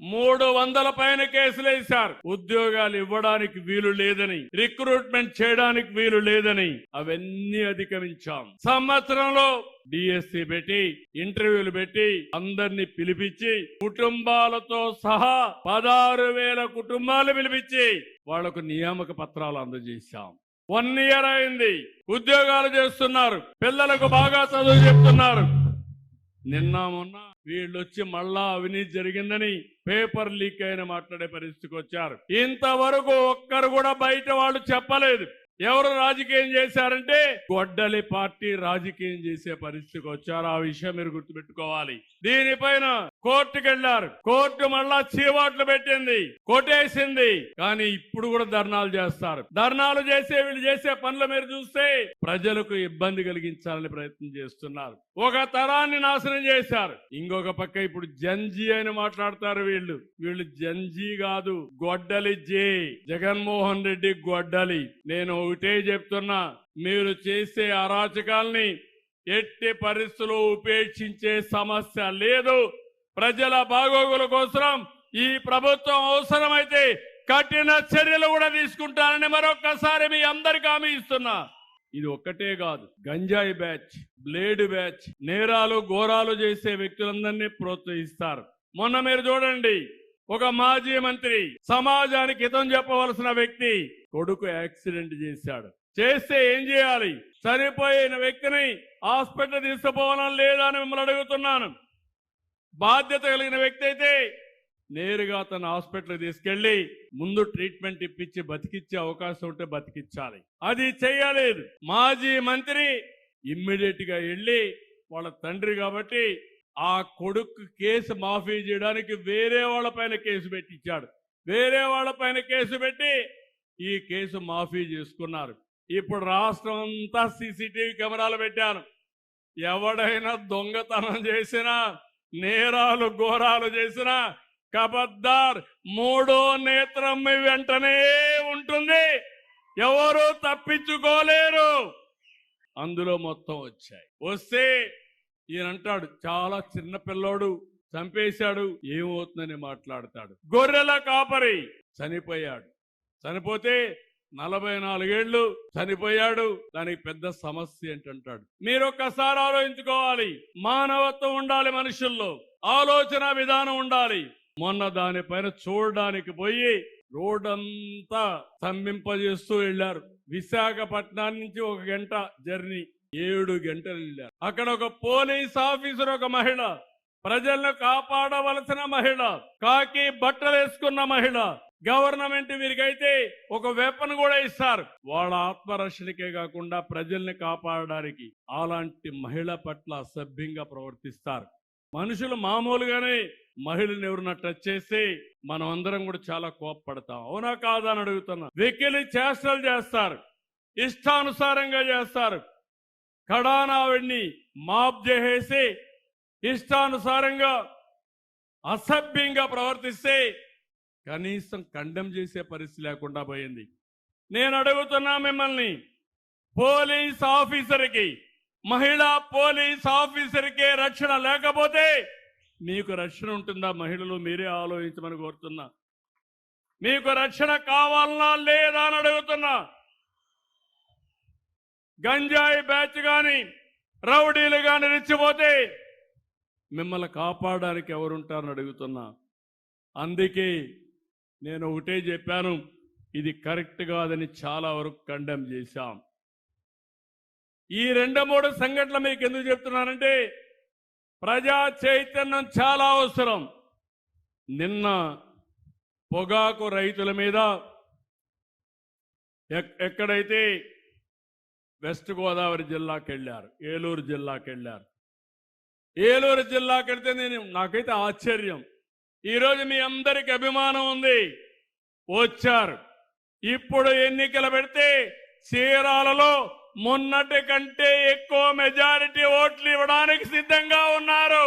300 పైన కేసులు వేశారు. ఉద్యోగాలు ఇవ్వడానికి వీలు లేదని, రిక్రూట్మెంట్ చేయడానికి వీలు లేదని అవన్నీ అధిగమించాం. సంవత్సరంలో డిఎస్సి పెట్టి, ఇంటర్వ్యూలు పెట్టి, అందరినీ పిలిపించి, కుటుంబాలతో సహా 16,000 కుటుంబాలు పిలిపించి వాళ్లకు నియామక పత్రాలు అందజేశాం. 1 ఇయర్ అయింది. ఉద్యోగాలు చేస్తున్నారు, పిల్లలకు బాగా చదువు చెప్తున్నారు. నిన్న మొన్న వీళ్ళొచ్చి మళ్ళా అవినీతి జరిగిందని పేపర్ లీక్ అయిన మాట్లాడే పరిస్థితికి వచ్చారు. ఇంతవరకు ఒక్కరు కూడా బయట వాళ్ళు చెప్పలేదు. ఎవరు రాజకీయం చేశారంటే గొడ్డలి పార్టీ రాజకీయం చేసే పరిస్థితికి వచ్చారు. ఆ విషయం మీరు గుర్తుపెట్టుకోవాలి. దీనిపైన కోర్టుకు వెళ్లారు. కోర్టు మళ్ళా చీవాట్లు పెట్టింది, కొట్టేసింది. కానీ ఇప్పుడు కూడా ధర్నాలు చేస్తారు. ధర్నాలు చేసే వీళ్ళు చేసే పనులు మీరు చూస్తే ప్రజలకు ఇబ్బంది కలిగించాలని ప్రయత్నం చేస్తున్నారు. ఒక తరాన్ని నాశనం చేశారు. ఇంకొక పక్క ఇప్పుడు జంజీ అని మాట్లాడతారు. వీళ్ళు జంజీ కాదు, గొడ్డలి జే. జగన్మోహన్ రెడ్డి గొడ్డలి. నేను ఒకటే చెప్తున్నా, మీరు చేసే అరాచకాల్ని ఎట్టి పరిస్థితుల్లో ఉపేక్షించే సమస్య లేదు. ప్రజల బాగోగుల కోసం ఈ ప్రభుత్వం అవసరమైతే కఠిన చర్యలు కూడా తీసుకుంటారని మరొక్కసారి మీ అందరికీ హామీ ఇస్తున్నా. ఇది ఒక్కటే కాదు, గంజాయి బ్యాచ్, బ్లేడ్ బ్యాచ్, నేరాలు ఘోరాలు చేసే వ్యక్తులందరినీ ప్రోత్సహిస్తారు. మొన్న మీరు చూడండి, ఒక మాజీ మంత్రి, సమాజానికి హితం చెప్పవలసిన వ్యక్తి కొడుకు యాక్సిడెంట్ చేస్తే ఏం చేయాలి? చనిపోయిన వ్యక్తిని హాస్పిటల్ తీసుకుపోవాలని లేదా అని మిమ్మల్ని అడుగుతున్నాను. బాధ్యత కలిగిన వ్యక్తి అయితే నేరుగా తన హాస్పిటల్ తీసుకెళ్లి ముందు ట్రీట్మెంట్ ఇప్పించి బతికిచ్చే అవకాశం ఉంటే బతికించాలి. అది చేయలేదు. మాజీ మంత్రి ఇమ్మీడియట్ గా వెళ్లి వాళ్ళ తండ్రి కాబట్టి ఆ కొడుకు కేసు మాఫీ చేయడానికి వేరే వాళ్ళపైన కేసు పెట్టించాడు. వేరే వాళ్ళపైన కేసు పెట్టి ఈ కేసు మాఫీ చేసుకున్నారు. ఇప్పుడు రాష్ట్రం అంతా సీసీటీవీ కెమెరాలు పెట్టాను. ఎవడైనా దొంగతనం చేసినా, నేరాలు ఘోరాలు చేసినా కబద్దార్, 3వ నేత్రం వెంటనే ఉంటుంది. ఎవరు తప్పించుకోలేరు. అందులో మొత్తం వచ్చాయి. వస్తే ఈయనంటాడు చాలా చిన్న పిల్లోడు చంపేశాడు, ఏమవుతుందని మాట్లాడతాడు. గొర్రెల కాపరి చనిపోయాడు. చనిపోతే 44 ఏళ్లు చనిపోయాడు. దానికి పెద్ద సమస్య ఏంటంటాడు. మీరు ఒక్కసారి ఆలోచించుకోవాలి. మానవత్వం ఉండాలి, మనుషుల్లో ఆలోచన విధానం ఉండాలి. మొన్న దానిపైన చూడడానికి పోయి రోడ్డంతా స్తంభింపజేస్తూ వెళ్లారు. విశాఖపట్నం నుంచి 1 గంట జర్నీ, 7 గంటలు వెళ్ళారు. అక్కడ ఒక పోలీస్ ఆఫీసర్, ఒక మహిళ, ప్రజలను కాపాడవలసిన మహిళ, కాకి బట్టలు వేసుకున్న మహిళ. గవర్నమెంట్ వీరికైతే ఒక వెపన్ కూడా ఇస్తారు, వాళ్ళ ఆత్మరక్షణకే కాకుండా ప్రజల్ని కాపాడడానికి. అలాంటి మహిళ పట్ల అసభ్యంగా ప్రవర్తిస్తారు. మనుషులు మామూలుగానే మహిళను ఎవరన్నా టచ్ చేస్తే మనం అందరం కూడా చాలా కోప్పడతాం. అవునా కాదా అని అడుగుతున్నా. వెకిలి చేష్టలు చేస్తారు, ఇష్టానుసారంగా చేస్తారు. కడానావిడిని మాప్ చేసేసి ఇష్టానుసారంగా అసభ్యంగా ప్రవర్తిస్తే కనీసం కండెం చేసే పరిస్థితి లేకుండా పోయింది. నేను అడుగుతున్నా మిమ్మల్ని, పోలీస్ ఆఫీసర్కి, మహిళా పోలీస్ ఆఫీసర్కే రక్షణ లేకపోతే మీకు రక్షణ ఉంటుందా? మహిళలు మీరే ఆలోచించమని కోరుతున్నా. మీకు రక్షణ కావాలన్నా లేదా అని అడుగుతున్నా. గంజాయి బ్యాచ్ గాని, రౌడీలు గాని రెచ్చిపోతే మిమ్మల్ని కాపాడడానికి ఎవరుంటారని అడుగుతున్నా. అందుకే నేను ఒకటే చెప్పాను, ఇది కరెక్ట్ కాదని చాలా వరకు కండెమ్ చేశాం. ఈ 2-3 సంఘటనలు మీకు ఎందుకు చెప్తున్నానంటే ప్రజా చైతన్యం చాలా అవసరం. నిన్న పొగాకు రైతుల మీద ఎక్కడైతే వెస్ట్ గోదావరి జిల్లాకి వెళ్ళారు, ఏలూరు జిల్లాకి వెళ్ళారు. ఏలూరు జిల్లాకి వెళ్తే నాకైతే ఆశ్చర్యం. ఈరోజు మీ అందరికి అభిమానం ఉంది, వచ్చారు. ఇప్పుడు ఎన్నికలు పెడితే చీరాలలో మొన్నటి కంటే ఎక్కువ మెజారిటీ ఓట్లు ఇవ్వడానికి సిద్ధంగా ఉన్నారు.